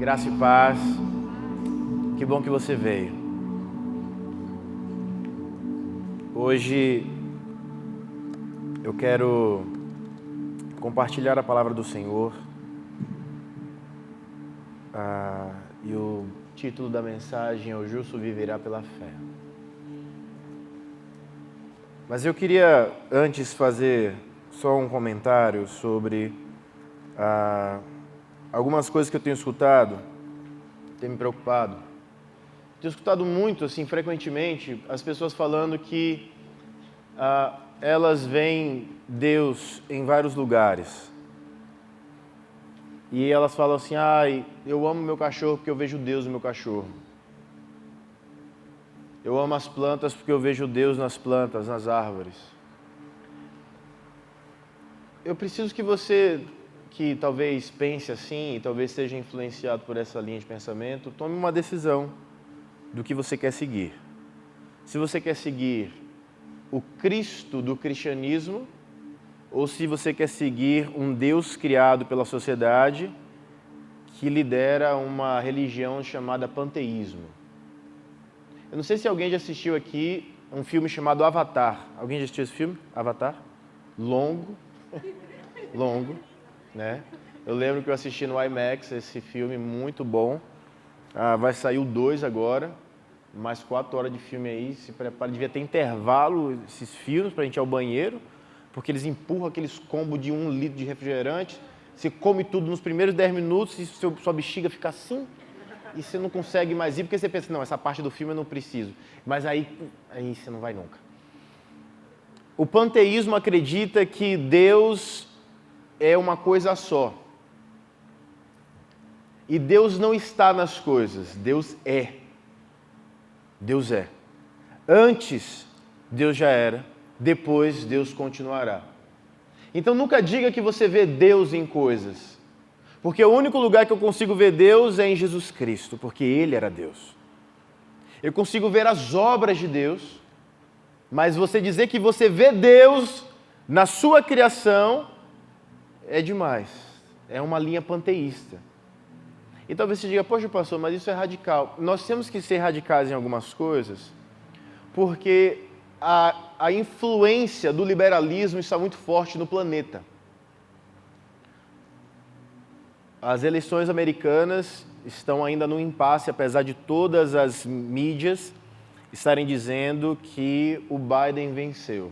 Graça e paz. Que bom que você veio. Hoje eu quero compartilhar a palavra do Senhor. E o título da mensagem é: O Justo Viverá pela Fé. Mas eu queria antes fazer só um comentário sobre algumas coisas que eu tenho escutado, tem me preocupado. Tenho escutado muito, assim, frequentemente, as pessoas falando que elas veem Deus em vários lugares. E elas falam assim: eu amo meu cachorro porque eu vejo Deus no meu cachorro. Eu amo as plantas porque eu vejo Deus nas plantas, nas árvores. Eu preciso que você, que talvez pense assim, e talvez seja influenciado por essa linha de pensamento, tome uma decisão do que você quer seguir. Se você quer seguir o Cristo do cristianismo, ou se você quer seguir um Deus criado pela sociedade que lidera uma religião chamada panteísmo. Eu não sei se alguém já assistiu aqui um filme chamado Avatar. Alguém já assistiu esse filme? Avatar? Longo, né? Eu lembro que eu assisti no IMAX esse filme, muito bom. Vai sair o 2 agora, mais 4 horas de filme aí, se prepara. Devia ter intervalo esses filmes pra gente ir ao banheiro, porque eles empurram aqueles combos de 1 litro de refrigerante, você come tudo nos primeiros 10 minutos e sua bexiga fica assim, e você não consegue mais ir, porque você pensa: não, essa parte do filme eu não preciso. Mas aí você não vai nunca. O panteísmo acredita que Deus é uma coisa só. E Deus não está nas coisas, Deus é. Deus é. Antes, Deus já era, depois Deus continuará. Então nunca diga que você vê Deus em coisas. Porque o único lugar que eu consigo ver Deus é em Jesus Cristo, porque Ele era Deus. Eu consigo ver as obras de Deus, mas você dizer que você vê Deus na sua criação é demais. É uma linha panteísta. E talvez você diga: poxa, pastor, mas isso é radical. Nós temos que ser radicais em algumas coisas, porque a influência do liberalismo está muito forte no planeta. As eleições americanas estão ainda no impasse, apesar de todas as mídias estarem dizendo que o Biden venceu.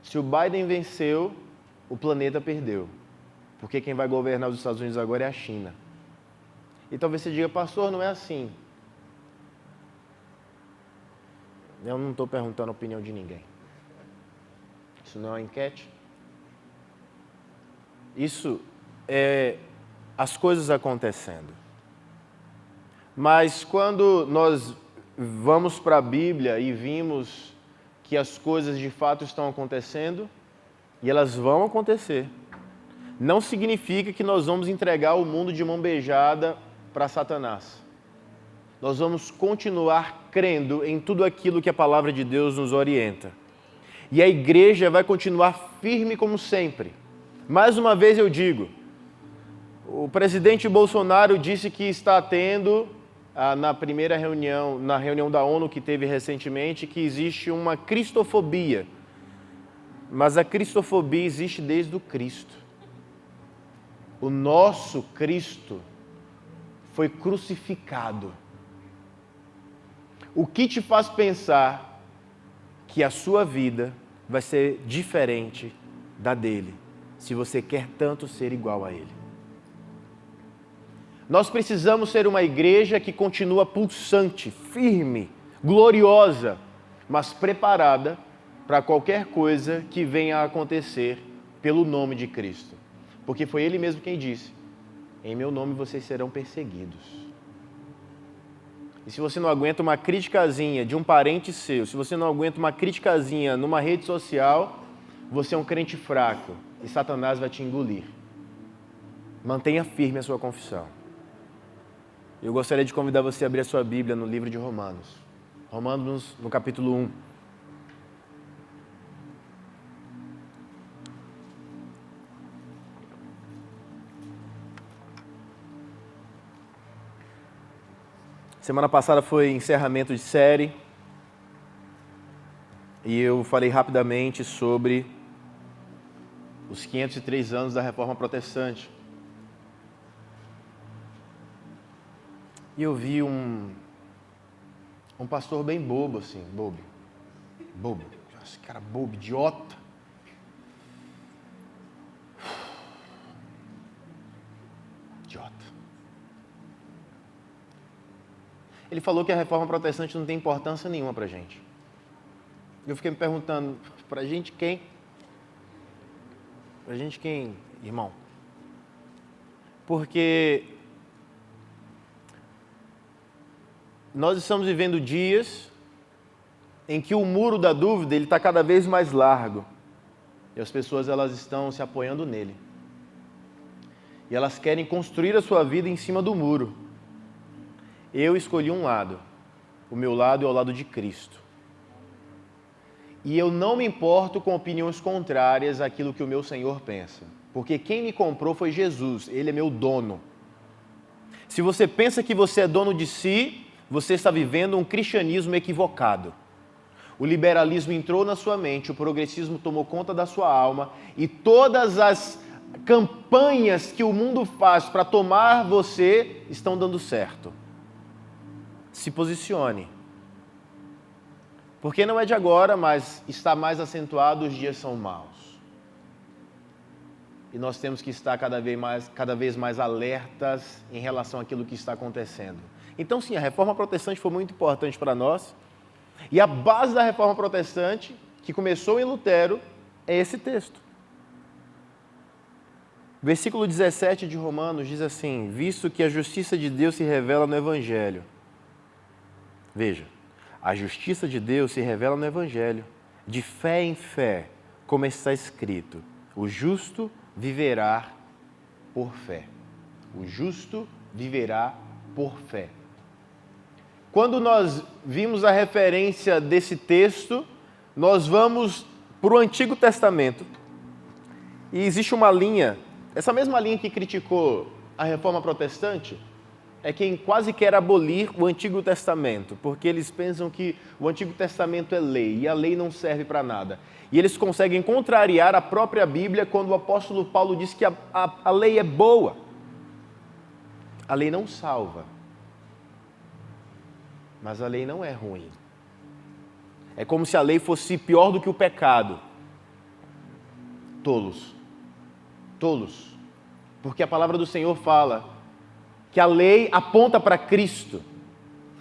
Se o Biden venceu, o planeta perdeu, porque quem vai governar os Estados Unidos agora é a China. E talvez você diga: pastor, não é assim. Eu não estou perguntando a opinião de ninguém. Isso não é uma enquete. Isso é as coisas acontecendo. Mas quando nós vamos para a Bíblia e vimos que as coisas de fato estão acontecendo, e elas vão acontecer, não significa que nós vamos entregar o mundo de mão beijada para Satanás. Nós vamos continuar crendo em tudo aquilo que a palavra de Deus nos orienta. E a igreja vai continuar firme como sempre. Mais uma vez eu digo, o presidente Bolsonaro disse que está tendo, na primeira reunião, na reunião da ONU que teve recentemente, que existe uma cristofobia. Mas a cristofobia existe desde o Cristo. O nosso Cristo foi crucificado. O que te faz pensar que a sua vida vai ser diferente da dele, se você quer tanto ser igual a ele? Nós precisamos ser uma igreja que continua pulsante, firme, gloriosa, mas preparada para qualquer coisa que venha a acontecer pelo nome de Cristo. Porque foi Ele mesmo quem disse: em meu nome vocês serão perseguidos. E se você não aguenta uma criticazinha de um parente seu, se você não aguenta uma criticazinha numa rede social, você é um crente fraco e Satanás vai te engolir. Mantenha firme a sua confissão. Eu gostaria de convidar você a abrir a sua Bíblia no livro de Romanos. Romanos, no capítulo 1. Semana passada foi encerramento de série e eu falei rapidamente sobre os 503 anos da Reforma Protestante. E eu vi um pastor bem bobo, assim, bobo. Esse cara bobo, idiota. Ele falou que a Reforma Protestante não tem importância nenhuma pra gente. Eu fiquei me perguntando, pra gente quem? Pra gente quem, irmão? Porque nós estamos vivendo dias em que o muro da dúvida ele está cada vez mais largo. E as pessoas elas estão se apoiando nele. E elas querem construir a sua vida em cima do muro. Eu escolhi um lado. O meu lado é o lado de Cristo. E eu não me importo com opiniões contrárias àquilo que o meu Senhor pensa. Porque quem me comprou foi Jesus. Ele é meu dono. Se você pensa que você é dono de si, você está vivendo um cristianismo equivocado. O liberalismo entrou na sua mente, o progressismo tomou conta da sua alma e todas as campanhas que o mundo faz para tomar você estão dando certo. Se posicione. Porque não é de agora, mas está mais acentuado, os dias são maus. E nós temos que estar cada vez mais alertas em relação àquilo que está acontecendo. Então sim, a Reforma Protestante foi muito importante para nós. E a base da Reforma Protestante, que começou em Lutero, é esse texto. Versículo 17 de Romanos diz assim: visto que a justiça de Deus se revela no Evangelho. Veja, a justiça de Deus se revela no Evangelho, de fé em fé, como está escrito, o justo viverá por fé. O justo viverá por fé. Quando nós vimos a referência desse texto, nós vamos para o Antigo Testamento. E existe uma linha, essa mesma linha que criticou a Reforma Protestante, é quem quase quer abolir o Antigo Testamento, porque eles pensam que o Antigo Testamento é lei, e a lei não serve para nada. E eles conseguem contrariar a própria Bíblia quando o apóstolo Paulo diz que a lei é boa. A lei não salva, mas a lei não é ruim. É como se a lei fosse pior do que o pecado. Tolos. Tolos. Porque a palavra do Senhor fala que a lei aponta para Cristo.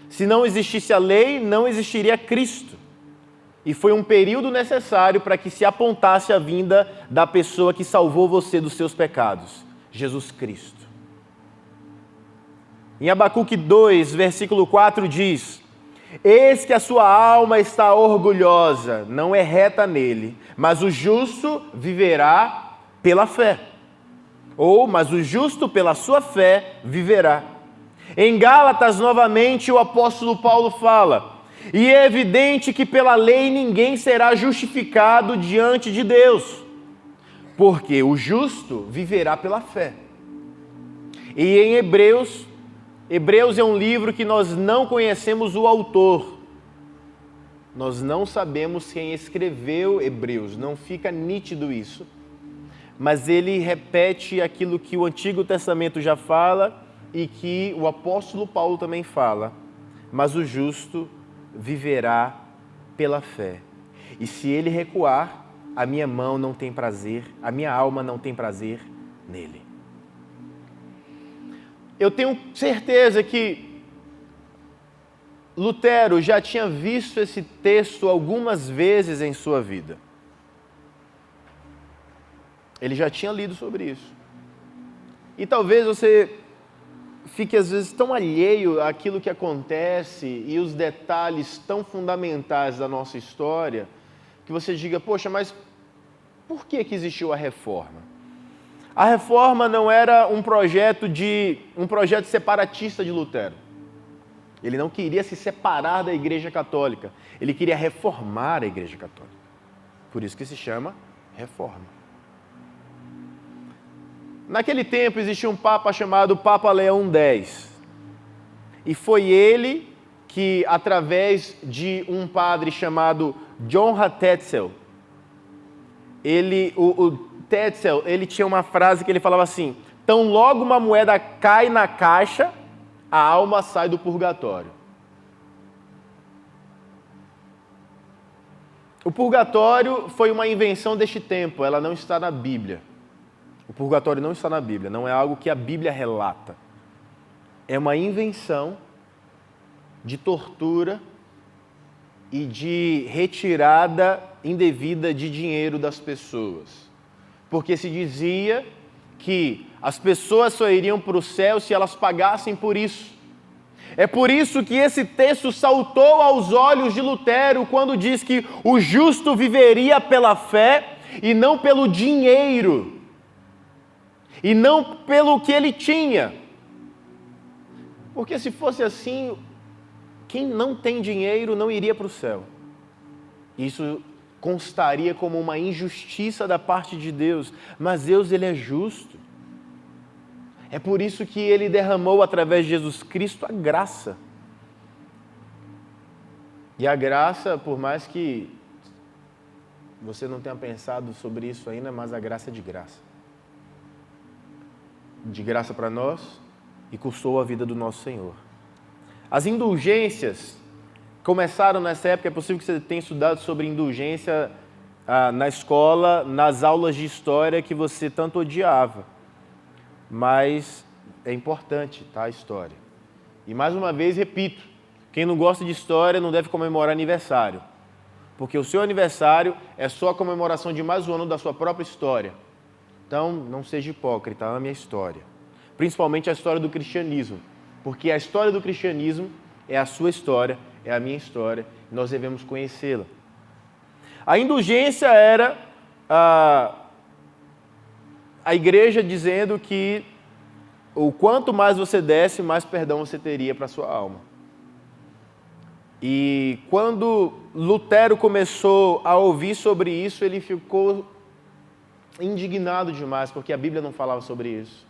Se não existisse a lei, não existiria Cristo. E foi um período necessário para que se apontasse a vinda da pessoa que salvou você dos seus pecados, Jesus Cristo. Em Abacuque 2, versículo 4 diz: eis que a sua alma está orgulhosa, não é reta nele, mas o justo viverá pela fé. Ou, mas o justo pela sua fé viverá. Em Gálatas, novamente, o apóstolo Paulo fala: e é evidente que pela lei ninguém será justificado diante de Deus, porque o justo viverá pela fé. E em Hebreus é um livro que nós não conhecemos o autor. Nós não sabemos quem escreveu Hebreus, não fica nítido isso. Mas ele repete aquilo que o Antigo Testamento já fala e que o apóstolo Paulo também fala. Mas o justo viverá pela fé. E se ele recuar, a minha mão não tem prazer, a minha alma não tem prazer nele. Eu tenho certeza que Lutero já tinha visto esse texto algumas vezes em sua vida. Ele já tinha lido sobre isso. E talvez você fique às vezes tão alheio àquilo que acontece e os detalhes tão fundamentais da nossa história, que você diga, poxa, mas por que existiu a reforma? A reforma não era um projeto separatista de Lutero. Ele não queria se separar da Igreja Católica. Ele queria reformar a Igreja Católica. Por isso que se chama reforma. Naquele tempo existia um papa chamado Papa Leão X. E foi ele que, através de um padre chamado John Tetzel, o Tetzel, ele tinha uma frase que ele falava assim: tão logo uma moeda cai na caixa, a alma sai do purgatório. O purgatório foi uma invenção deste tempo, ela não está na Bíblia. O purgatório não está na Bíblia, não é algo que a Bíblia relata. É uma invenção de tortura e de retirada indevida de dinheiro das pessoas. Porque se dizia que as pessoas só iriam para o céu se elas pagassem por isso. É por isso que esse texto saltou aos olhos de Lutero quando diz que o justo viveria pela fé e não pelo dinheiro, e não pelo que ele tinha. Porque se fosse assim, quem não tem dinheiro não iria para o céu. Isso constaria como uma injustiça da parte de Deus, mas Deus, ele é justo. É por isso que ele derramou através de Jesus Cristo a graça. E a graça, por mais que você não tenha pensado sobre isso ainda, mas a graça é de graça. De graça para nós e custou a vida do nosso Senhor. As indulgências começaram nessa época. É possível que você tenha estudado sobre indulgência na escola, nas aulas de história que você tanto odiava. Mas é importante, tá, a história. E mais uma vez, repito, quem não gosta de história não deve comemorar aniversário. Porque o seu aniversário é só a comemoração de mais um ano da sua própria história. Então, não seja hipócrita, ame a história. Principalmente a história do cristianismo. Porque a história do cristianismo é a sua história, é a minha história, e nós devemos conhecê-la. A indulgência era a igreja dizendo que o quanto mais você desse, mais perdão você teria para a sua alma. E quando Lutero começou a ouvir sobre isso, ele ficou indignado demais, porque a Bíblia não falava sobre isso.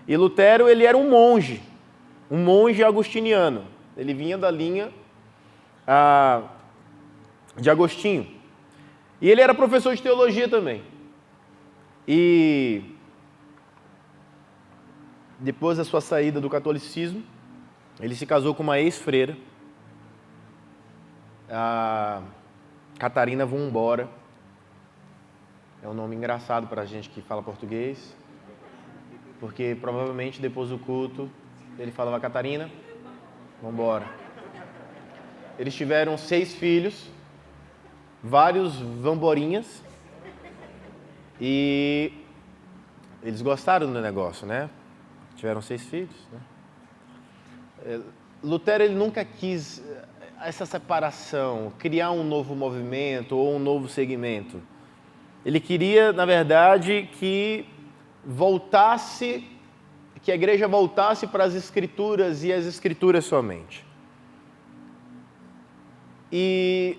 E Lutero, ele era um monge agostiniano. Ele vinha da linha de Agostinho. E ele era professor de teologia também. E depois da sua saída do catolicismo, ele se casou com uma ex-freira, a Catarina Vumbora. É um nome engraçado para a gente que fala português, porque provavelmente depois do culto ele falava: Catarina, vambora. Eles tiveram 6 filhos, vários vamborinhas, e eles gostaram do negócio, né? Tiveram 6 filhos, né? Lutero, ele nunca quis essa separação, criar um novo movimento ou um novo segmento. Ele queria, na verdade, que a igreja voltasse para as Escrituras e as Escrituras somente. E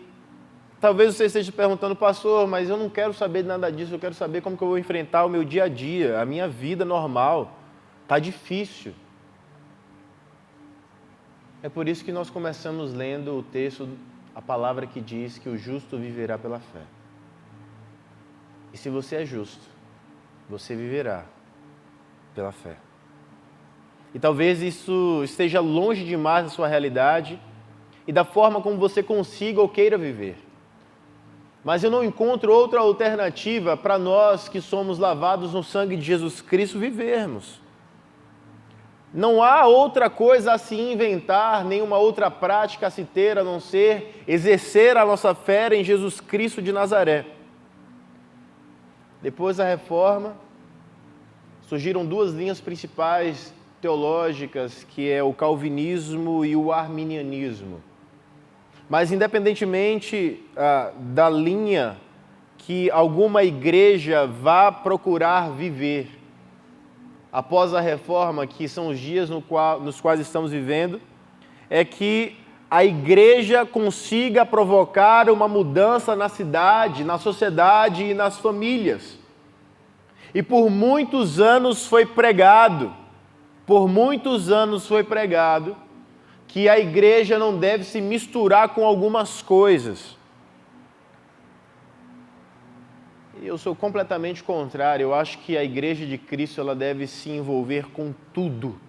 talvez você esteja perguntando: pastor, mas eu não quero saber nada disso, eu quero saber como que eu vou enfrentar o meu dia a dia, a minha vida normal. Está difícil. É por isso que nós começamos lendo o texto, a palavra que diz que o justo viverá pela fé. E se você é justo, você viverá pela fé. E talvez isso esteja longe demais da sua realidade e da forma como você consiga ou queira viver. Mas eu não encontro outra alternativa para nós que somos lavados no sangue de Jesus Cristo vivermos. Não há outra coisa a se inventar, nenhuma outra prática a se ter, a não ser exercer a nossa fé em Jesus Cristo de Nazaré. Depois da Reforma, surgiram 2 linhas principais teológicas, que é o calvinismo e o arminianismo. Mas independentemente da linha que alguma igreja vá procurar viver, após a Reforma, que são os dias nos quais estamos vivendo, é que a igreja consiga provocar uma mudança na cidade, na sociedade e nas famílias. E por muitos anos foi pregado que a igreja não deve se misturar com algumas coisas. Eu sou completamente contrário. Eu acho que a igreja de Cristo ela deve se envolver com tudo.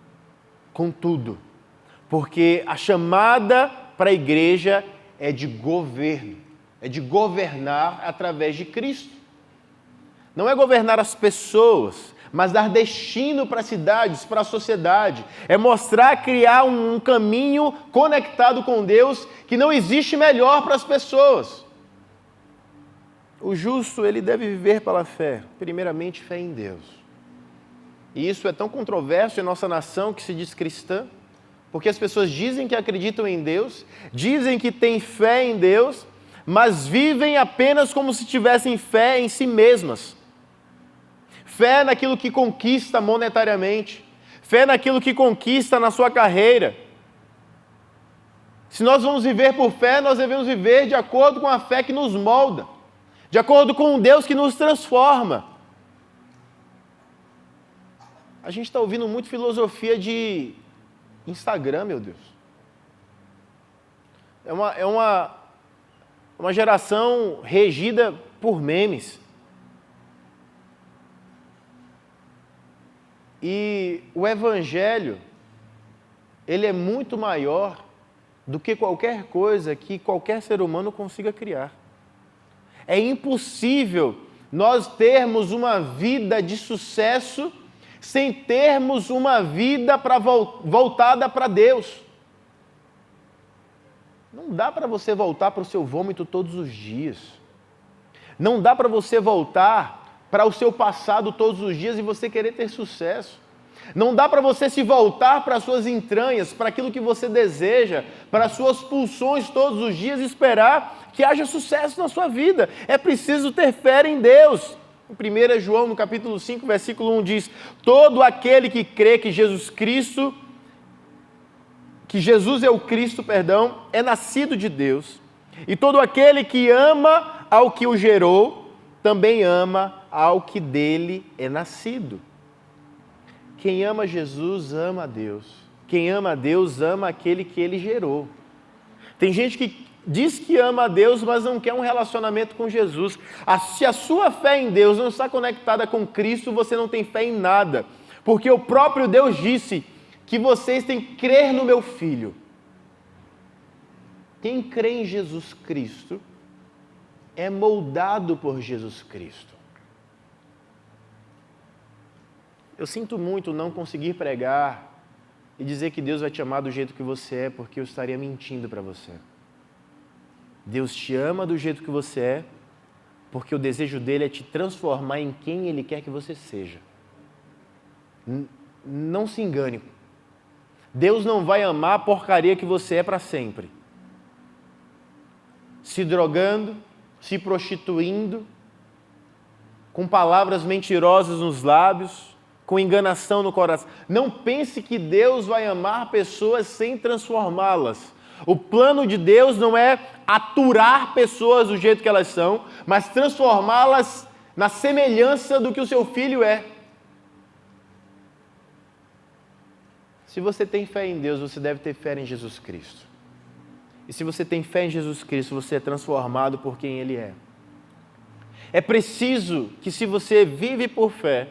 Com tudo. Porque a chamada para a igreja é de governo. É de governar através de Cristo. Não é governar as pessoas, mas dar destino para as cidades, para a sociedade. É mostrar, criar um caminho conectado com Deus que não existe melhor para as pessoas. O justo, ele deve viver pela fé, primeiramente fé em Deus. E isso é tão controverso em nossa nação que se diz cristã, porque as pessoas dizem que acreditam em Deus, dizem que têm fé em Deus, mas vivem apenas como se tivessem fé em si mesmas. Fé naquilo que conquista monetariamente, fé naquilo que conquista na sua carreira. Se nós vamos viver por fé, nós devemos viver de acordo com a fé que nos molda, de acordo com um Deus que nos transforma. A gente está ouvindo muito filosofia de Instagram, meu Deus. É uma geração regida por memes. E o Evangelho, ele é muito maior do que qualquer coisa que qualquer ser humano consiga criar. É impossível nós termos uma vida de sucesso sem termos uma vida voltada para Deus. Não dá para você voltar para o seu vômito todos os dias. Não dá para você voltar para o seu passado todos os dias e você querer ter sucesso. Não dá para você se voltar para as suas entranhas, para aquilo que você deseja, para as suas pulsões todos os dias e esperar que haja sucesso na sua vida. É preciso ter fé em Deus. Em 1 João, no capítulo 5, versículo 1 diz: todo aquele que crê que Jesus é o Cristo, é nascido de Deus. E todo aquele que ama ao que o gerou, também ama ao que dele é nascido. Quem ama Jesus, ama a Deus. Quem ama a Deus, ama aquele que ele gerou. Tem gente que diz que ama a Deus, mas não quer um relacionamento com Jesus. Se a sua fé em Deus não está conectada com Cristo, você não tem fé em nada. Porque o próprio Deus disse que vocês têm que crer no meu Filho. Quem crê em Jesus Cristo é moldado por Jesus Cristo. Eu sinto muito não conseguir pregar e dizer que Deus vai te amar do jeito que você é, porque eu estaria mentindo para você. Deus te ama do jeito que você é, porque o desejo dele é te transformar em quem ele quer que você seja. Não se engane. Deus não vai amar a porcaria que você é para sempre. Se drogando, se prostituindo, com palavras mentirosas nos lábios, com enganação no coração. Não pense que Deus vai amar pessoas sem transformá-las. O plano de Deus não é aturar pessoas do jeito que elas são, mas transformá-las na semelhança do que o seu filho é. Se você tem fé em Deus, você deve ter fé em Jesus Cristo. E se você tem fé em Jesus Cristo, você é transformado por quem Ele é. É preciso que, se você vive por fé,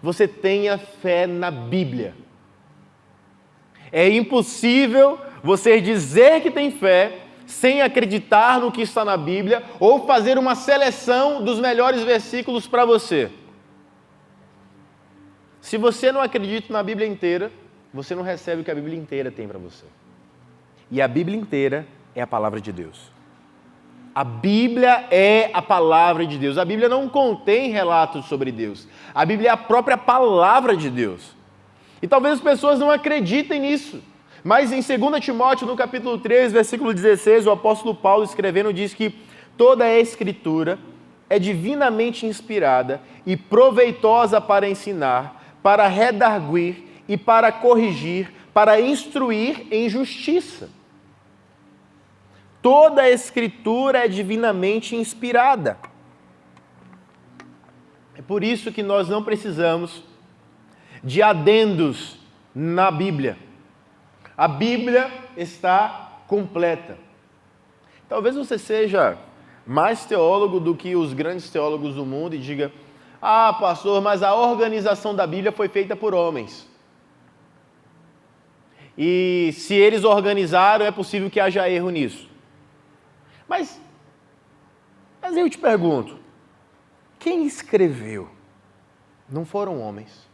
você tenha fé na Bíblia. É impossível você dizer que tem fé sem acreditar no que está na Bíblia ou fazer uma seleção dos melhores versículos para você. Se você não acredita na Bíblia inteira, você não recebe o que a Bíblia inteira tem para você. E a Bíblia inteira é a palavra de Deus. A Bíblia é a palavra de Deus. A Bíblia não contém relatos sobre Deus. A Bíblia é a própria palavra de Deus. E talvez as pessoas não acreditem nisso. Mas em 2 Timóteo, no capítulo 3, versículo 16, o apóstolo Paulo escrevendo diz que toda a Escritura é divinamente inspirada e proveitosa para ensinar, para redarguir e para corrigir, para instruir em justiça. Toda a Escritura é divinamente inspirada. É por isso que nós não precisamos de adendos na Bíblia. A Bíblia está completa. Talvez você seja mais teólogo do que os grandes teólogos do mundo e diga: ah, pastor, mas a organização da Bíblia foi feita por homens. E se eles organizaram, é possível que haja erro nisso. Mas eu te pergunto, quem escreveu? Não foram homens.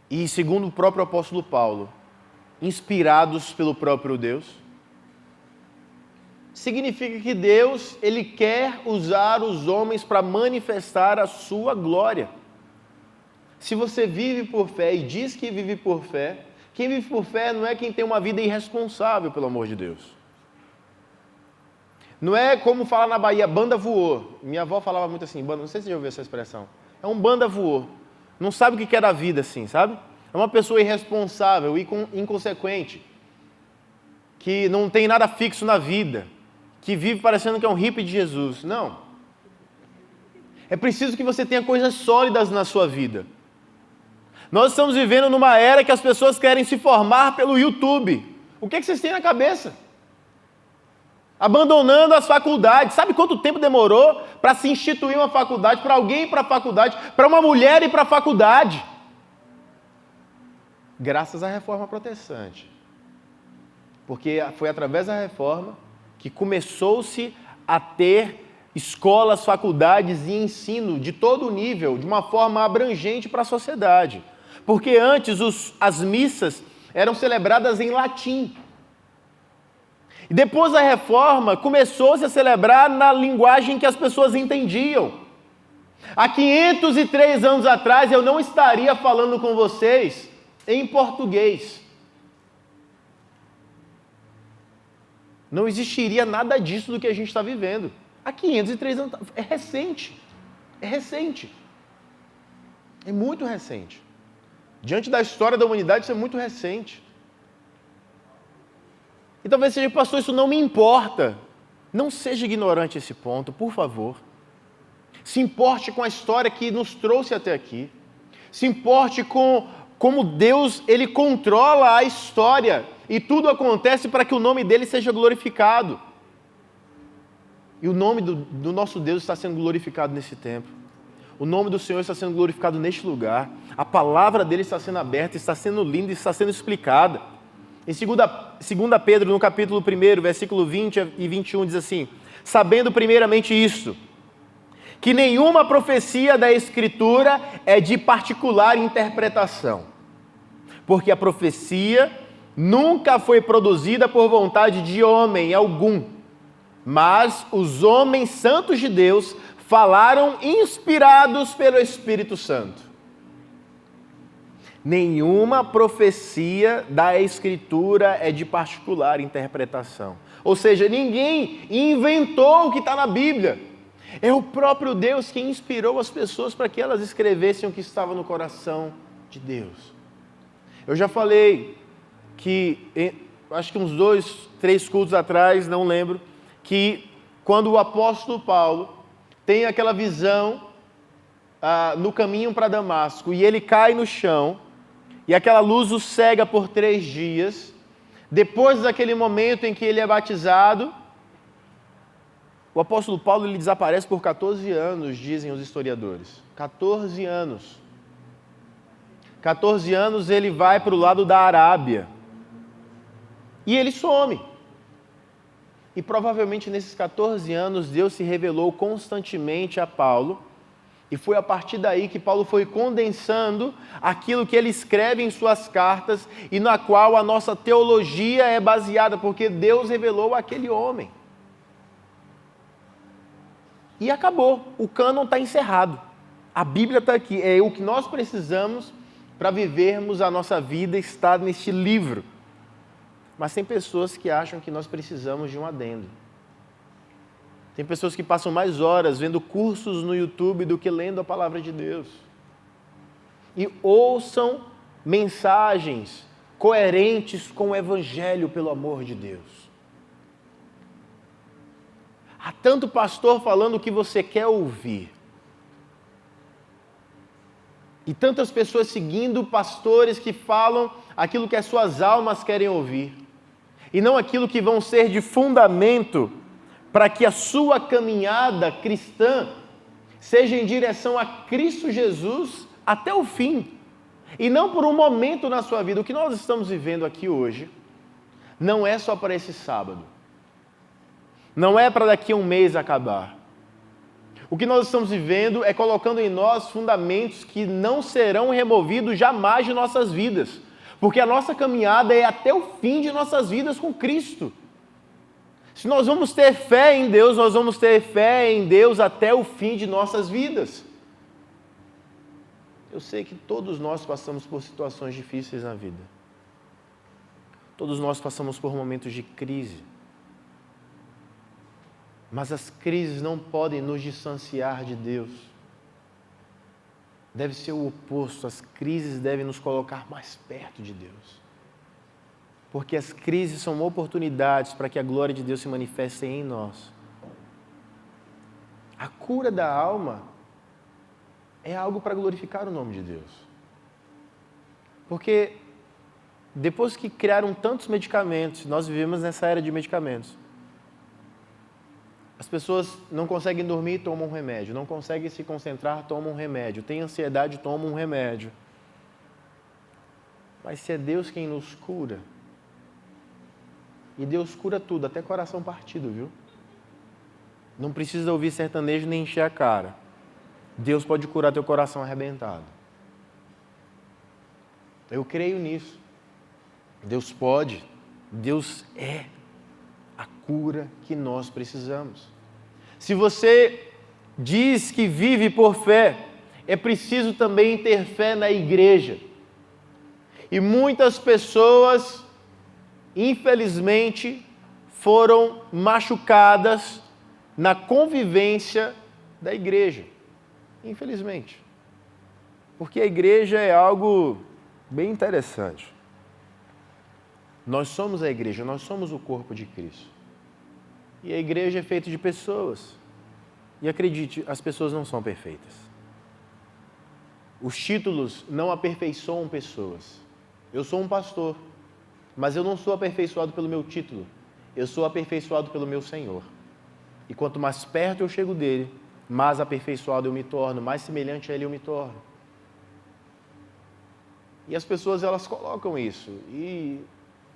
E segundo o próprio apóstolo Paulo, inspirados pelo próprio Deus, significa que Deus, Ele quer usar os homens para manifestar a sua glória. Se você vive por fé e diz que vive por fé, quem vive por fé não é quem tem uma vida irresponsável, pelo amor de Deus. Não é como falar na Bahia, banda voou. Minha avó falava muito assim, banda, não sei se você já ouviu essa expressão. É um banda voou. Não sabe o que é da vida assim, sabe? É uma pessoa irresponsável, inconsequente, que não tem nada fixo na vida, que vive parecendo que é um hippie de Jesus. Não. É preciso que você tenha coisas sólidas na sua vida. Nós estamos vivendo numa era que as pessoas querem se formar pelo YouTube. O que vocês têm na cabeça? Abandonando as faculdades. Sabe quanto tempo demorou para se instituir uma faculdade, para alguém ir para a faculdade, para uma mulher ir para a faculdade? Graças à reforma protestante. Porque foi através da reforma que começou-se a ter escolas, faculdades e ensino de todo nível, de uma forma abrangente para a sociedade. Porque antes as missas eram celebradas em latim. E depois da reforma, começou-se a celebrar na linguagem que as pessoas entendiam. Há 503 anos atrás, eu não estaria falando com vocês em português. Não existiria nada disso do que a gente está vivendo. Há 503 anos, é recente. É recente. É muito recente. Diante da história da humanidade, isso é muito recente. E talvez seja, pastor, isso não me importa. Não seja ignorante a esse ponto, por favor. Se importe com a história que nos trouxe até aqui. Se importe com como Deus, Ele controla a história. E tudo acontece para que o nome dEle seja glorificado. E o nome do nosso Deus está sendo glorificado nesse tempo. O nome do Senhor está sendo glorificado neste lugar. A palavra dEle está sendo aberta, está sendo linda, está sendo explicada. Em 2 Pedro, no capítulo 1, versículo 20 e 21, diz assim: sabendo primeiramente isto, que nenhuma profecia da Escritura é de particular interpretação, porque a profecia nunca foi produzida por vontade de homem algum, mas os homens santos de Deus falaram inspirados pelo Espírito Santo. Nenhuma profecia da Escritura é de particular interpretação. Ou seja, ninguém inventou o que está na Bíblia. É o próprio Deus quem inspirou as pessoas para que elas escrevessem o que estava no coração de Deus. Eu já falei que, acho que uns 2, 3 cultos atrás, não lembro, que quando o apóstolo Paulo tem aquela visão no caminho para Damasco e ele cai no chão, e aquela luz o cega por 3 dias. Depois daquele momento em que ele é batizado, o apóstolo Paulo ele desaparece por 14 anos, dizem os historiadores. 14 anos. 14 anos ele vai para o lado da Arábia. E ele some. E provavelmente nesses 14 anos Deus se revelou constantemente a Paulo. E foi a partir daí que Paulo foi condensando aquilo que ele escreve em suas cartas e na qual a nossa teologia é baseada, porque Deus revelou aquele homem. E acabou, o cânon está encerrado. A Bíblia está aqui, é o que nós precisamos para vivermos a nossa vida, está neste livro. Mas tem pessoas que acham que nós precisamos de um adendo. Tem pessoas que passam mais horas vendo cursos no YouTube do que lendo a palavra de Deus. E ouçam mensagens coerentes com o Evangelho, pelo amor de Deus. Há tanto pastor falando o que você quer ouvir. E tantas pessoas seguindo pastores que falam aquilo que as suas almas querem ouvir. E não aquilo que vão ser de fundamento para que a sua caminhada cristã seja em direção a Cristo Jesus até o fim. E não por um momento na sua vida. O que nós estamos vivendo aqui hoje não é só para esse sábado. Não é para daqui a um mês acabar. O que nós estamos vivendo é colocando em nós fundamentos que não serão removidos jamais de nossas vidas. Porque a nossa caminhada é até o fim de nossas vidas com Cristo. Se nós vamos ter fé em Deus, nós vamos ter fé em Deus até o fim de nossas vidas. Eu sei que todos nós passamos por situações difíceis na vida. Todos nós passamos por momentos de crise. Mas as crises não podem nos distanciar de Deus. Deve ser o oposto, as crises devem nos colocar mais perto de Deus. Porque as crises são oportunidades para que a glória de Deus se manifeste em nós. A cura da alma é algo para glorificar o nome de Deus. Porque depois que criaram tantos medicamentos, nós vivemos nessa era de medicamentos. As pessoas não conseguem dormir, tomam um remédio. Não conseguem se concentrar, tomam um remédio. Tem ansiedade, tomam um remédio. Mas se é Deus quem nos cura, e Deus cura tudo, até coração partido, viu? Não precisa ouvir sertanejo nem encher a cara. Deus pode curar teu coração arrebentado. Eu creio nisso. Deus pode. Deus é a cura que nós precisamos. Se você diz que vive por fé, é preciso também ter fé na igreja. E muitas pessoas, infelizmente, foram machucadas na convivência da igreja. Infelizmente. Porque a igreja é algo bem interessante. Nós somos a igreja, nós somos o corpo de Cristo. E a igreja é feita de pessoas. E acredite, as pessoas não são perfeitas. Os títulos não aperfeiçoam pessoas. Eu sou um pastor, mas eu não sou aperfeiçoado pelo meu título. Eu sou aperfeiçoado pelo meu Senhor. E quanto mais perto eu chego dele, mais aperfeiçoado eu me torno, mais semelhante a ele eu me torno. E as pessoas, elas colocam isso. E,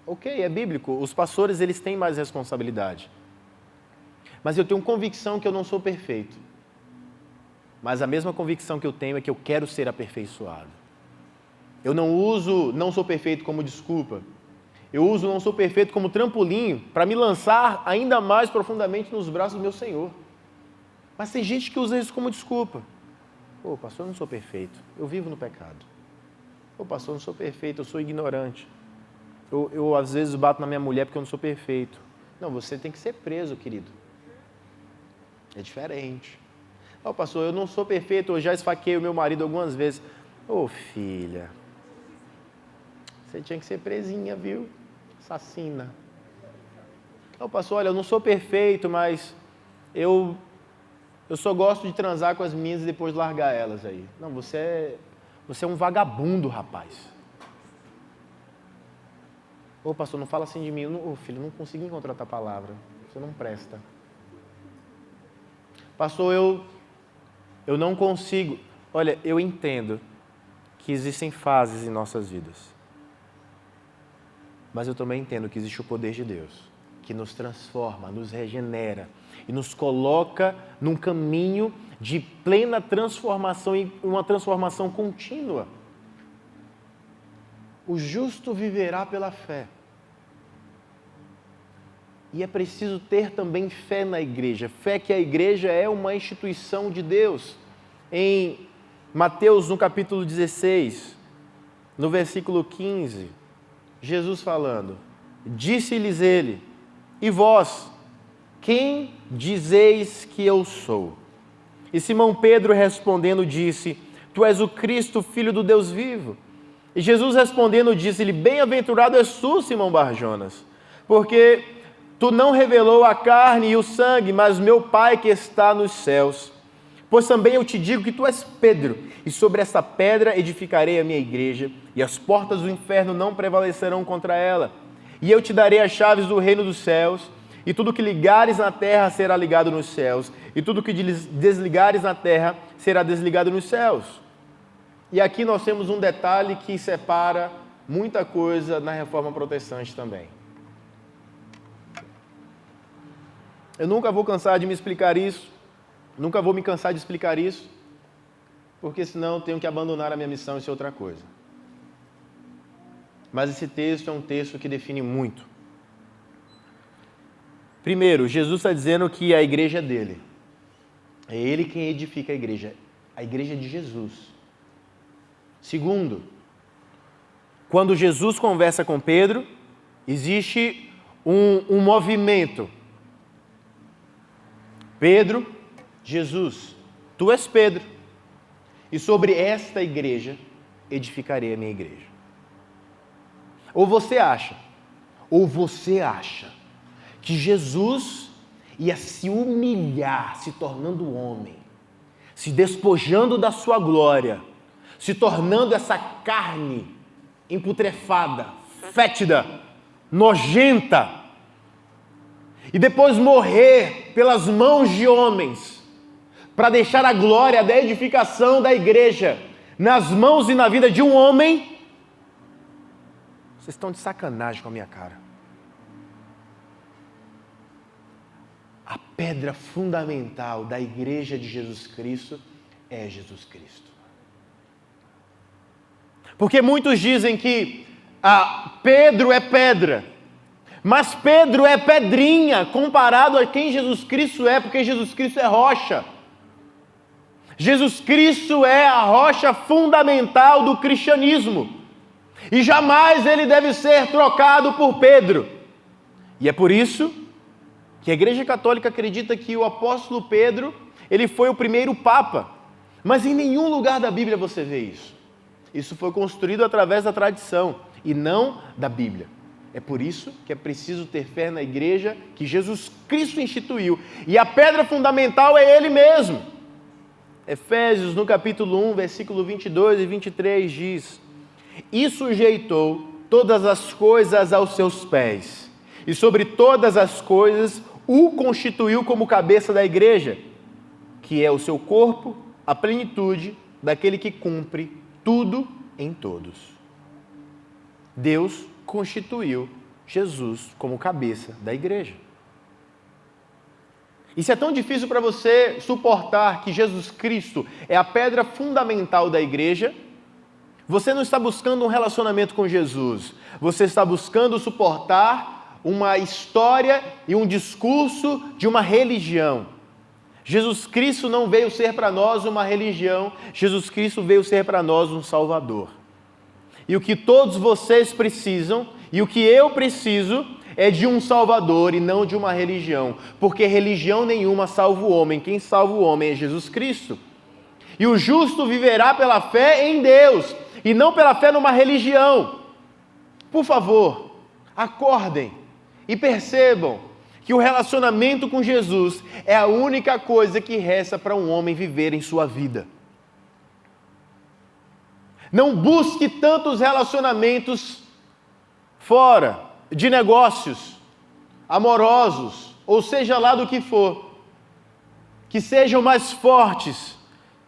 ok, é bíblico. Os pastores, eles têm mais responsabilidade. Mas eu tenho convicção que eu não sou perfeito. Mas a mesma convicção que eu tenho é que eu quero ser aperfeiçoado. Eu não uso não sou perfeito como desculpa. Eu uso não sou perfeito como trampolim para me lançar ainda mais profundamente nos braços do meu Senhor. Mas tem gente que usa isso como desculpa. Pô, pastor, eu não sou perfeito. Eu vivo no pecado. Pô, pastor, eu não sou perfeito, eu sou ignorante. Eu às vezes bato na minha mulher porque eu não sou perfeito. Não, você tem que ser preso, querido. É diferente. Ô, pastor, eu não sou perfeito, eu já esfaqueei o meu marido algumas vezes. Ô, filha, você tinha que ser presinha, viu? Assassina. Ô, pastor, olha, eu não sou perfeito, mas eu só gosto de transar com as minhas e depois largar elas aí. Não, você é um vagabundo, rapaz. Ô, pastor, não fala assim de mim. Ô, filho, eu não consigo encontrar outra palavra. Você não presta. Pastor, eu não consigo. Olha, eu entendo que existem fases em nossas vidas. Mas eu também entendo que existe o poder de Deus, que nos transforma, nos regenera e nos coloca num caminho de plena transformação e uma transformação contínua. O justo viverá pela fé. E é preciso ter também fé na igreja. Fé que a igreja é uma instituição de Deus. Em Mateus, no capítulo 16, no versículo 15, Jesus falando, disse-lhes ele, e vós, quem dizeis que eu sou? E Simão Pedro respondendo disse, tu és o Cristo, filho do Deus vivo. E Jesus respondendo disse-lhe, bem-aventurado és tu, Simão Barjonas, porque tu não revelou a carne e o sangue, mas meu Pai que está nos céus. Pois também eu te digo que tu és Pedro, e sobre esta pedra edificarei a minha igreja, e as portas do inferno não prevalecerão contra ela. E eu te darei as chaves do reino dos céus, e tudo que ligares na terra será ligado nos céus, e tudo que desligares na terra será desligado nos céus. E aqui nós temos um detalhe que separa muita coisa na Reforma Protestante também. Eu nunca vou cansar de me explicar isso, nunca vou me cansar de explicar isso, porque senão eu tenho que abandonar a minha missão e ser outra coisa. Mas esse texto é um texto que define muito. Primeiro, Jesus está dizendo que a igreja é dele. É ele quem edifica a igreja é de Jesus. Segundo, quando Jesus conversa com Pedro, existe um movimento. Pedro, Jesus, tu és Pedro, e sobre esta igreja edificarei a minha igreja. Ou você acha que Jesus ia se humilhar, se tornando homem, se despojando da sua glória, se tornando essa carne emputrefada, fétida, nojenta, e depois morrer pelas mãos de homens, para deixar a glória da edificação da igreja nas mãos e na vida de um homem? Vocês estão de sacanagem com a minha cara. A pedra fundamental da igreja de Jesus Cristo é Jesus Cristo. Porque muitos dizem que Pedro é pedra, mas Pedro é pedrinha comparado a quem Jesus Cristo é, porque Jesus Cristo é rocha. Jesus Cristo é a rocha fundamental do cristianismo. E jamais ele deve ser trocado por Pedro. E é por isso que a Igreja Católica acredita que o apóstolo Pedro, ele foi o primeiro papa. Mas em nenhum lugar da Bíblia você vê isso. Isso foi construído através da tradição e não da Bíblia. É por isso que é preciso ter fé na igreja que Jesus Cristo instituiu. E a pedra fundamental é Ele mesmo. Efésios, no capítulo 1, versículo 22 e 23, diz: E sujeitou todas as coisas aos seus pés, e sobre todas as coisas o constituiu como cabeça da igreja, que é o seu corpo, a plenitude daquele que cumpre tudo em todos. Deus constituiu Jesus como cabeça da igreja. E se é tão difícil para você suportar que Jesus Cristo é a pedra fundamental da igreja, você não está buscando um relacionamento com Jesus, você está buscando suportar uma história e um discurso de uma religião. Jesus Cristo não veio ser para nós uma religião, Jesus Cristo veio ser para nós um Salvador. E o que todos vocês precisam, e o que eu preciso, é de um Salvador e não de uma religião, porque religião nenhuma salva o homem, quem salva o homem é Jesus Cristo. E o justo viverá pela fé em Deus, e não pela fé numa religião. Por favor, acordem e percebam que o relacionamento com Jesus é a única coisa que resta para um homem viver em sua vida. Não busque tantos relacionamentos fora, de negócios, amorosos, ou seja lá do que for, que sejam mais fortes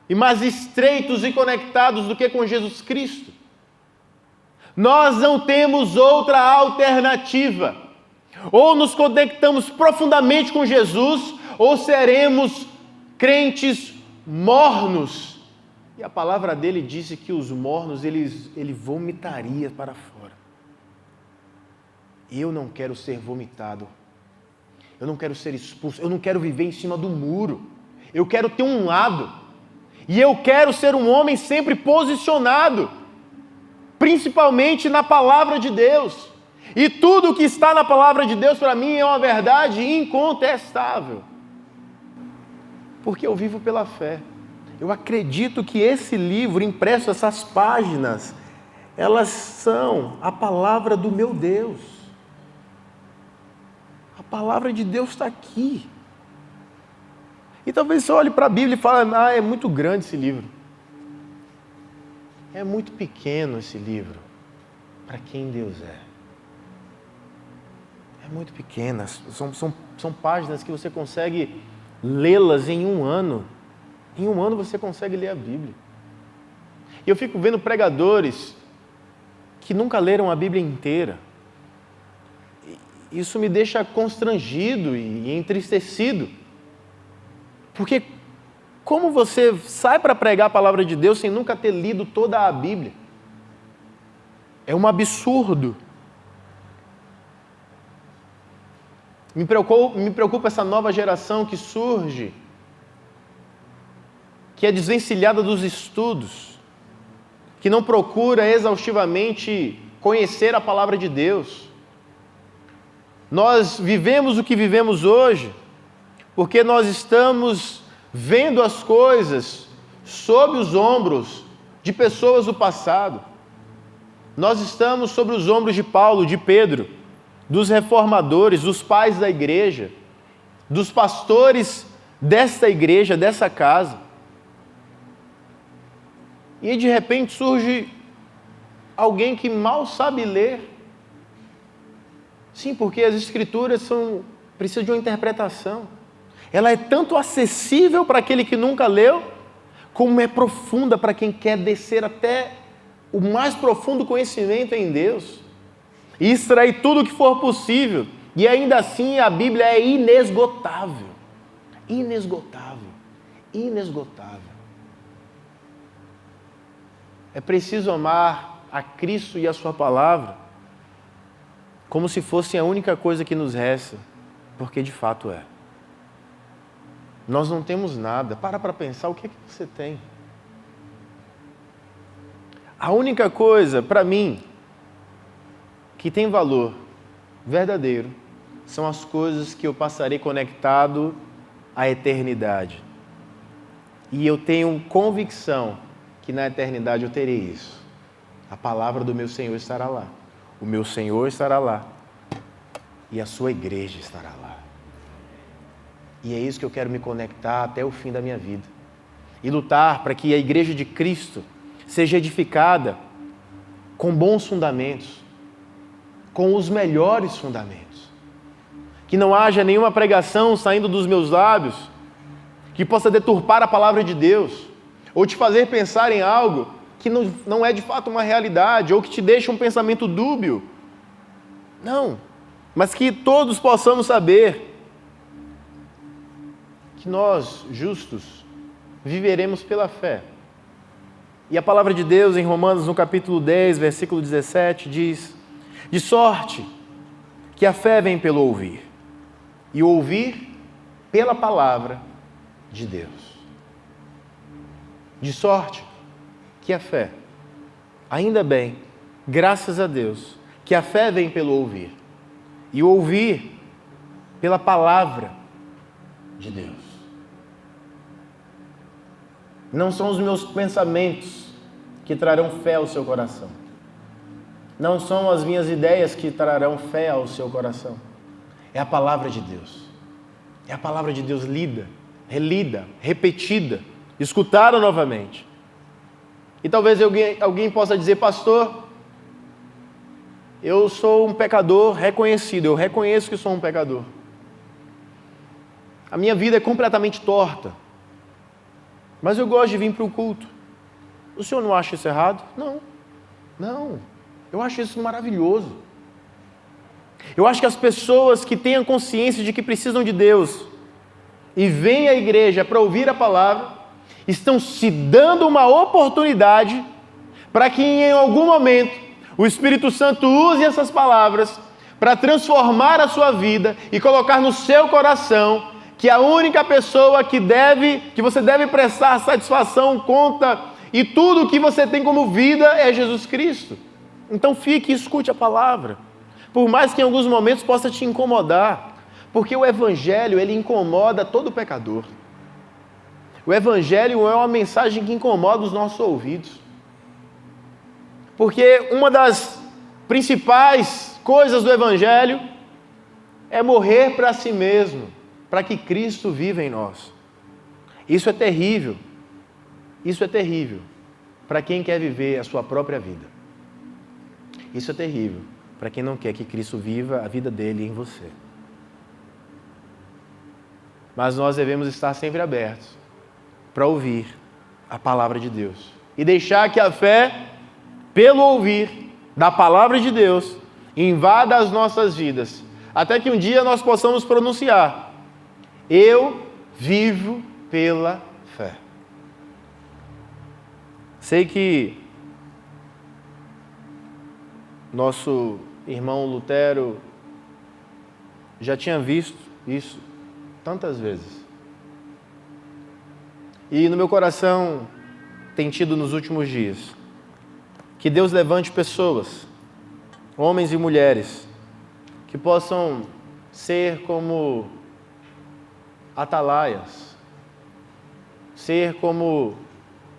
e mais estreitos e conectados do que com Jesus Cristo. Nós não temos outra alternativa. Ou nos conectamos profundamente com Jesus, ou seremos crentes mornos. E a palavra dele disse que os mornos ele vomitaria para fora. Eu não quero ser vomitado. Eu não quero ser expulso. Eu não quero viver em cima do muro. Eu quero ter um lado. E eu quero ser um homem sempre posicionado, principalmente na palavra de Deus. E tudo que está na palavra de Deus para mim é uma verdade incontestável. Porque eu vivo pela fé. Eu acredito que esse livro, impresso, essas páginas, elas são a palavra do meu Deus. A palavra de Deus está aqui. E talvez você olhe para a Bíblia e fale, é muito grande esse livro. É muito pequeno esse livro para quem Deus é. É muito pequena. São páginas que você consegue lê-las em um ano. Em um ano você consegue ler a Bíblia. E eu fico vendo pregadores que nunca leram a Bíblia inteira. Isso me deixa constrangido e entristecido. Porque como você sai para pregar a palavra de Deus sem nunca ter lido toda a Bíblia? É um absurdo. Me preocupa essa nova geração que surge, que é desvencilhada dos estudos, que não procura exaustivamente conhecer a palavra de Deus. Nós vivemos o que vivemos hoje porque nós estamos vendo as coisas sob os ombros de pessoas do passado. Nós estamos sobre os ombros de Paulo, de Pedro, dos reformadores, dos pais da igreja, dos pastores desta igreja, dessa casa. E de repente surge alguém que mal sabe ler. Sim, porque as escrituras precisam de uma interpretação. Ela é tanto acessível para aquele que nunca leu, como é profunda para quem quer descer até o mais profundo conhecimento em Deus. E extrair tudo o que for possível. E ainda assim a Bíblia é inesgotável. Inesgotável. Inesgotável. É preciso amar a Cristo e a sua palavra como se fosse a única coisa que nos resta, porque de fato é. Nós não temos nada. Para pensar, o que é que você tem? A única coisa, para mim, que tem valor verdadeiro, são as coisas que eu passarei conectado à eternidade. E eu tenho convicção que na eternidade eu terei isso. A palavra do meu Senhor estará lá. O meu Senhor estará lá. E a sua igreja estará lá. E é isso que eu quero me conectar até o fim da minha vida. E lutar para que a igreja de Cristo seja edificada com bons fundamentos, com os melhores fundamentos. Que não haja nenhuma pregação saindo dos meus lábios que possa deturpar a palavra de Deus, ou te fazer pensar em algo que não é de fato uma realidade, ou que te deixa um pensamento dúbio. Não, mas que todos possamos saber que nós, justos, viveremos pela fé. E a palavra de Deus em Romanos, no capítulo 10, versículo 17, diz: de sorte que a fé vem pelo ouvir, e ouvir pela palavra de Deus. De sorte que a fé, ainda bem, graças a Deus, que a fé vem pelo ouvir, e ouvir pela palavra de Deus. Não são os meus pensamentos que trarão fé ao seu coração. Não são as minhas ideias que trarão fé ao seu coração. É a palavra de Deus. É a palavra de Deus lida, relida, repetida, escutada novamente. E talvez alguém possa dizer: pastor, eu sou um pecador reconhecido, eu reconheço que sou um pecador. A minha vida é completamente torta. Mas eu gosto de vir para o culto. O senhor não acha isso errado? Não. Eu acho isso maravilhoso. Eu acho que as pessoas que têm a consciência de que precisam de Deus e vêm à igreja para ouvir a palavra, estão se dando uma oportunidade para que em algum momento o Espírito Santo use essas palavras para transformar a sua vida e colocar no seu coração que a única pessoa que você deve prestar satisfação, conta e tudo que você tem como vida é Jesus Cristo. Então fique e escute a palavra, por mais que em alguns momentos possa te incomodar, porque o Evangelho, ele incomoda todo pecador. O Evangelho é uma mensagem que incomoda os nossos ouvidos, porque uma das principais coisas do Evangelho é morrer para si mesmo, para que Cristo viva em nós. Isso é terrível. Isso é terrível para quem quer viver a sua própria vida. Isso é terrível para quem não quer que Cristo viva a vida dele em você. Mas nós devemos estar sempre abertos para ouvir a palavra de Deus e deixar que a fé, pelo ouvir da palavra de Deus, invada as nossas vidas, até que um dia nós possamos pronunciar: eu vivo pela fé. Sei que nosso irmão Lutero já tinha visto isso tantas vezes. E no meu coração tem tido nos últimos dias que Deus levante pessoas, homens e mulheres, que possam ser como atalaias, ser como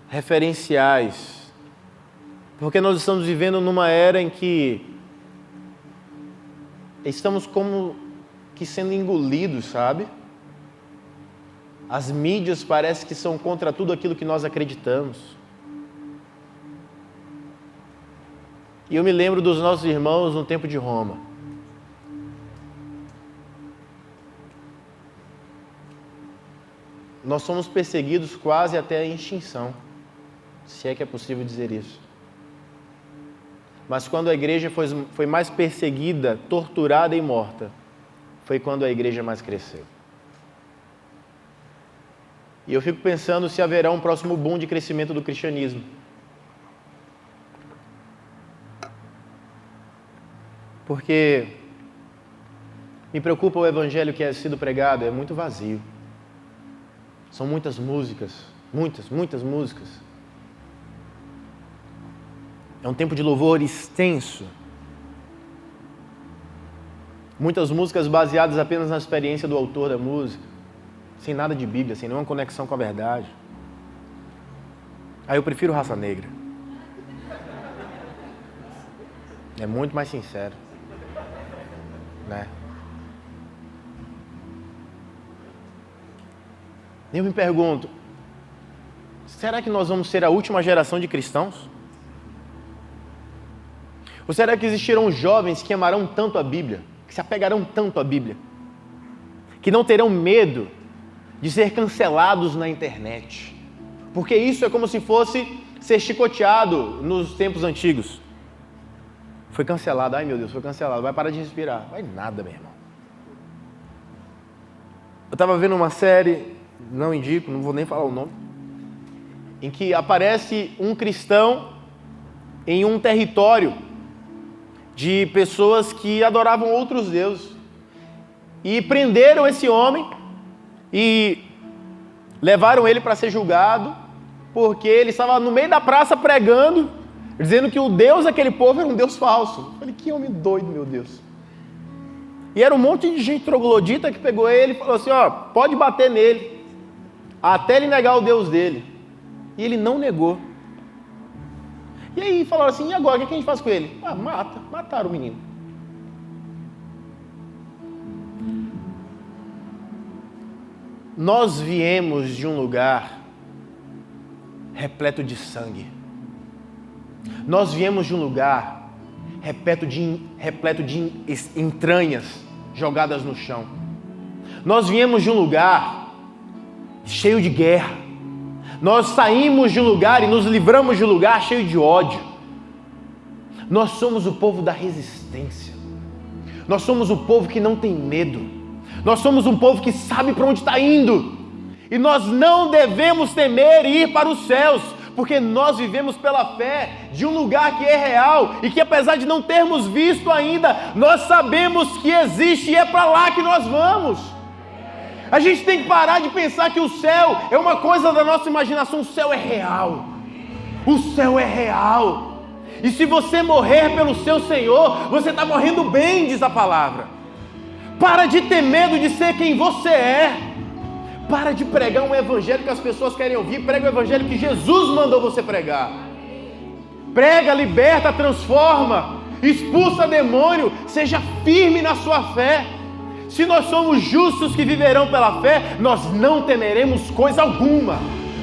referenciais, porque nós estamos vivendo numa era em que estamos como que sendo engolidos, sabe? As mídias parecem que são contra tudo aquilo que nós acreditamos. E eu me lembro dos nossos irmãos no tempo de Roma. Nós somos perseguidos quase até a extinção, se é que é possível dizer isso. Mas quando a igreja foi mais perseguida, torturada e morta, foi quando a igreja mais cresceu. E eu fico pensando se haverá um próximo boom de crescimento do cristianismo. Porque me preocupa o evangelho que é sido pregado, é muito vazio. São muitas músicas, muitas músicas. É um tempo de louvor extenso. Muitas músicas baseadas apenas na experiência do autor da música, sem nada de Bíblia, sem nenhuma conexão com a verdade. Aí eu prefiro Raça Negra. É muito mais sincero, né? Eu me pergunto, será que nós vamos ser a última geração de cristãos? Ou será que existirão jovens que amarão tanto a Bíblia, que se apegarão tanto à Bíblia, que não terão medo de ser cancelados na internet? Porque isso é como se fosse ser chicoteado nos tempos antigos. Foi cancelado, ai meu Deus, foi cancelado, vai parar de respirar. Vai nada, meu irmão. Eu estava vendo uma série, não indico, não vou nem falar o nome, em que aparece um cristão em um território de pessoas que adoravam outros deuses. E prenderam esse homem e levaram ele para ser julgado, porque ele estava no meio da praça pregando, dizendo que o Deus daquele povo era um Deus falso. Eu falei, que homem doido, meu Deus. E era um monte de gente troglodita que pegou ele e falou assim, ó, pode bater nele, até ele negar o Deus dele. E ele não negou. E aí falaram assim, e agora, o que a gente faz com ele? Ah, mataram o menino. Nós viemos de um lugar repleto de sangue. Nós viemos de um lugar repleto de entranhas jogadas no chão. Nós viemos de um lugar cheio de guerra. Nós saímos de um lugar e nos livramos de um lugar cheio de ódio. Nós somos o povo da resistência. Nós somos o povo que não tem medo. Nós somos um povo que sabe para onde está indo. E nós não devemos temer ir para os céus, porque nós vivemos pela fé de um lugar que é real e que, apesar de não termos visto ainda, nós sabemos que existe e é para lá que nós vamos. A gente tem que parar de pensar que o céu é uma coisa da nossa imaginação. O céu é real. O céu é real. E se você morrer pelo seu Senhor, você está morrendo bem, diz a palavra. Para de ter medo de ser quem você é. Para de pregar um evangelho que as pessoas querem ouvir. Prega o evangelho que Jesus mandou você pregar. Prega, liberta, transforma, expulsa demônio. Seja firme na sua fé. Se nós somos justos que viverão pela fé, nós não temeremos coisa alguma.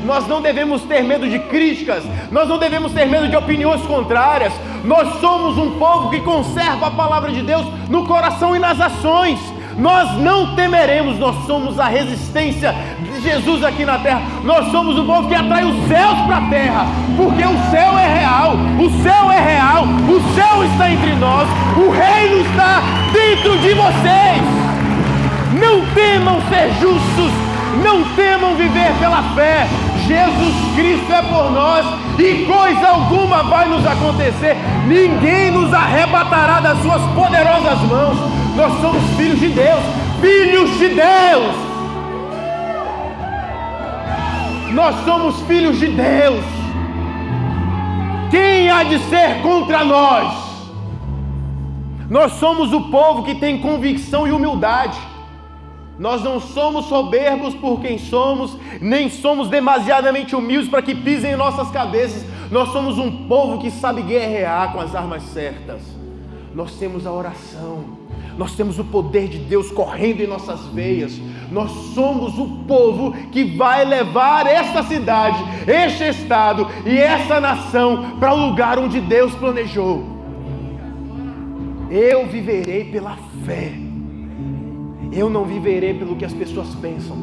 Nós não devemos ter medo de críticas, nós não devemos ter medo de opiniões contrárias. Nós somos um povo que conserva a palavra de Deus no coração e nas ações. Nós não temeremos, nós somos a resistência de Jesus aqui na terra. Nós somos um povo que atrai os céus para a terra, porque o céu é real, o céu é real, o céu está entre nós, o reino está dentro de vocês. Não temam ser justos, não temam viver pela fé. Jesus Cristo é por nós e coisa alguma vai nos acontecer. Ninguém nos arrebatará das suas poderosas mãos. Nós somos filhos de Deus, filhos de Deus. Nós somos filhos de Deus. Quem há de ser contra nós? Nós somos o povo que tem convicção e humildade. Nós não somos soberbos por quem somos, nem somos demasiadamente humildes para que pisem em nossas cabeças. Nós somos um povo que sabe guerrear com as armas certas. Nós temos a oração, nós temos o poder de Deus correndo em nossas veias. Nós somos o povo que vai levar essa cidade, este estado e essa nação para o lugar onde Deus planejou. Eu viverei pela fé. Eu não viverei pelo que as pessoas pensam.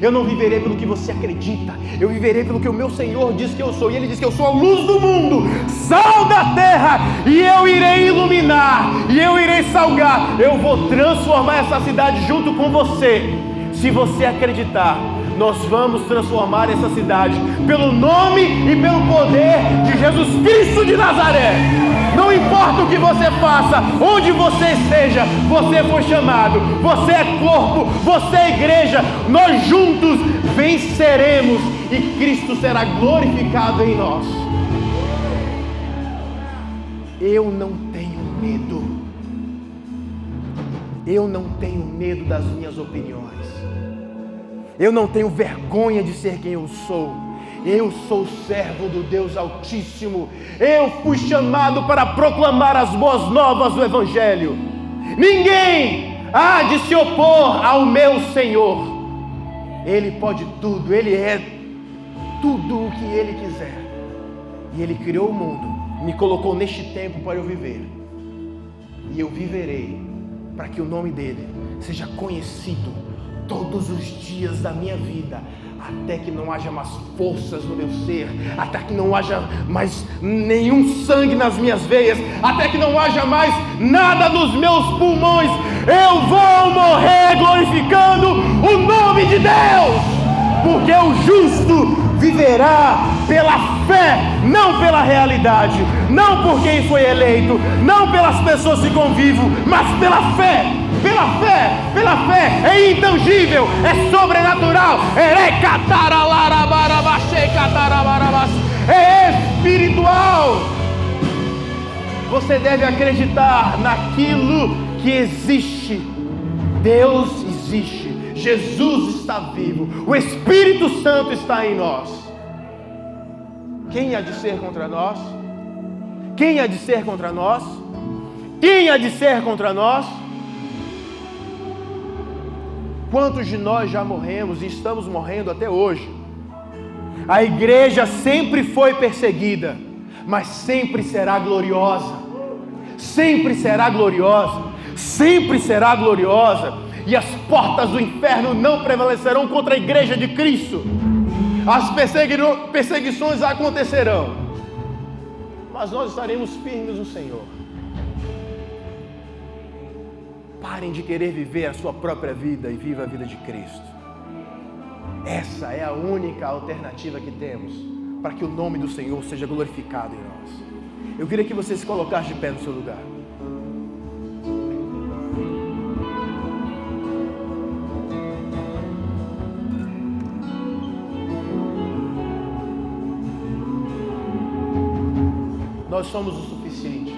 Eu não viverei pelo que você acredita. Eu viverei pelo que o meu Senhor diz que eu sou. E Ele diz que eu sou a luz do mundo, sal da terra. E eu irei iluminar, e eu irei salgar. Eu vou transformar essa cidade junto com você. Se você acreditar, nós vamos transformar essa cidade pelo nome e pelo poder de Jesus Cristo de Nazaré. Não importa o que você faça, onde você esteja, você foi chamado, você é corpo, você é igreja. Nós juntos venceremos e Cristo será glorificado em nós. Eu não tenho medo. Eu não tenho medo das minhas opiniões. Eu não tenho vergonha de ser quem eu sou. Eu sou servo do Deus Altíssimo. Eu fui chamado para proclamar as boas novas do Evangelho. Ninguém há de se opor ao meu Senhor. Ele pode tudo, Ele é tudo o que Ele quiser. E Ele criou o mundo, me colocou neste tempo para eu viver. E eu viverei para que o nome dEle seja conhecido todos os dias da minha vida, até que não haja mais forças no meu ser, até que não haja mais nenhum sangue nas minhas veias, até que não haja mais nada nos meus pulmões. Eu vou morrer glorificando o nome de Deus, porque o justo viverá pela fé, não pela realidade, não por quem foi eleito, não pelas pessoas que convivem, mas pela fé. Pela fé, é intangível, é sobrenatural, é espiritual. Você deve acreditar naquilo que existe. Deus existe, Jesus está vivo, o Espírito Santo está em nós. Quem há de ser contra nós? Quem há de ser contra nós? Quem há de ser contra nós? Quantos de nós já morremos e estamos morrendo até hoje? A igreja sempre foi perseguida, mas sempre será gloriosa. Sempre será gloriosa. Sempre será gloriosa. E as portas do inferno não prevalecerão contra a igreja de Cristo. As perseguições acontecerão, mas nós estaremos firmes no Senhor. Parem de querer viver a sua própria vida e viva a vida de Cristo. Essa é a única alternativa que temos para que o nome do Senhor seja glorificado em nós. Eu queria que você se colocasse de pé no seu lugar. Nós somos o suficiente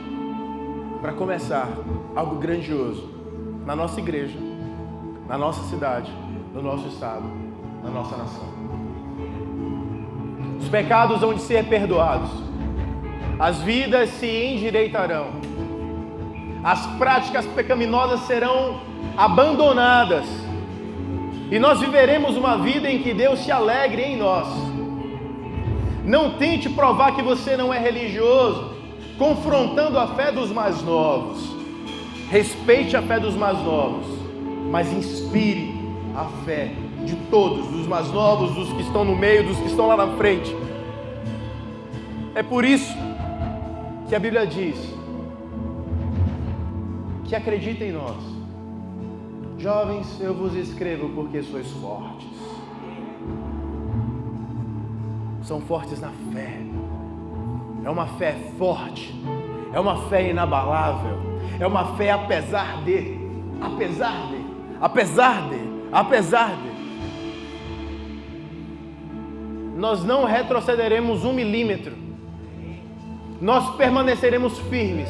para começar algo grandioso na nossa igreja, na nossa cidade, no nosso estado, na nossa nação. Os pecados hão de ser perdoados, as vidas se endireitarão, as práticas pecaminosas serão abandonadas. E nós viveremos uma vida em que Deus se alegre em nós. Não tente provar que você não é religioso, confrontando a fé dos mais novos. Respeite a fé dos mais novos, mas inspire a fé de todos, dos mais novos, dos que estão no meio, dos que estão lá na frente. É por isso que a Bíblia diz que acredita em nós. Jovens, eu vos escrevo porque sois fortes. São fortes na fé. É uma fé forte. É uma fé inabalável. É uma fé apesar de. Nós não retrocederemos 1 milímetro. Nós permaneceremos firmes.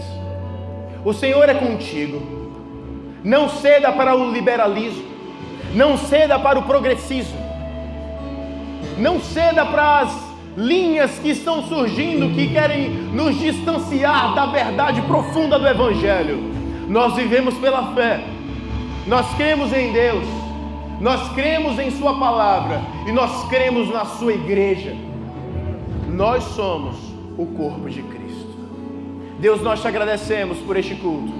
O Senhor é contigo. Não ceda para o liberalismo. Não ceda para o progressismo. Não ceda para as linhas que estão surgindo, que querem nos distanciar da verdade profunda do Evangelho. Nós vivemos pela fé. Nós cremos em Deus. Nós cremos em Sua palavra. E nós cremos na Sua igreja. Nós somos o corpo de Cristo. Deus, nós te agradecemos por este culto.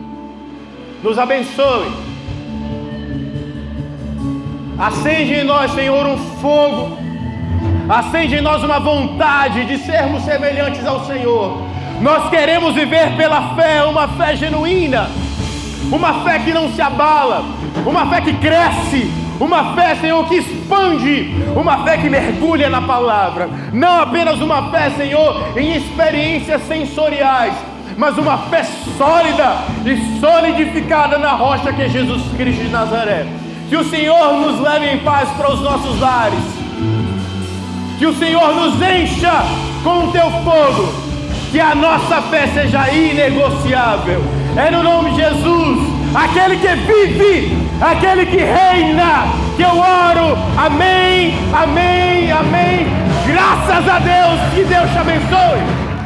Nos abençoe. Acende em nós, Senhor, um fogo. Acende em nós uma vontade de sermos semelhantes ao Senhor. Nós queremos viver pela fé, uma fé genuína, uma fé que não se abala, uma fé que cresce, uma fé, Senhor, que expande, uma fé que mergulha na palavra. Não apenas uma fé, Senhor, em experiências sensoriais, mas uma fé sólida e solidificada na rocha que é Jesus Cristo de Nazaré. Que o Senhor nos leve em paz para os nossos lares. Que o Senhor nos encha com o teu fogo. Que a nossa fé seja inegociável. É no nome de Jesus, aquele que vive, aquele que reina, que eu oro. Amém, amém, amém. Graças a Deus. Que Deus te abençoe.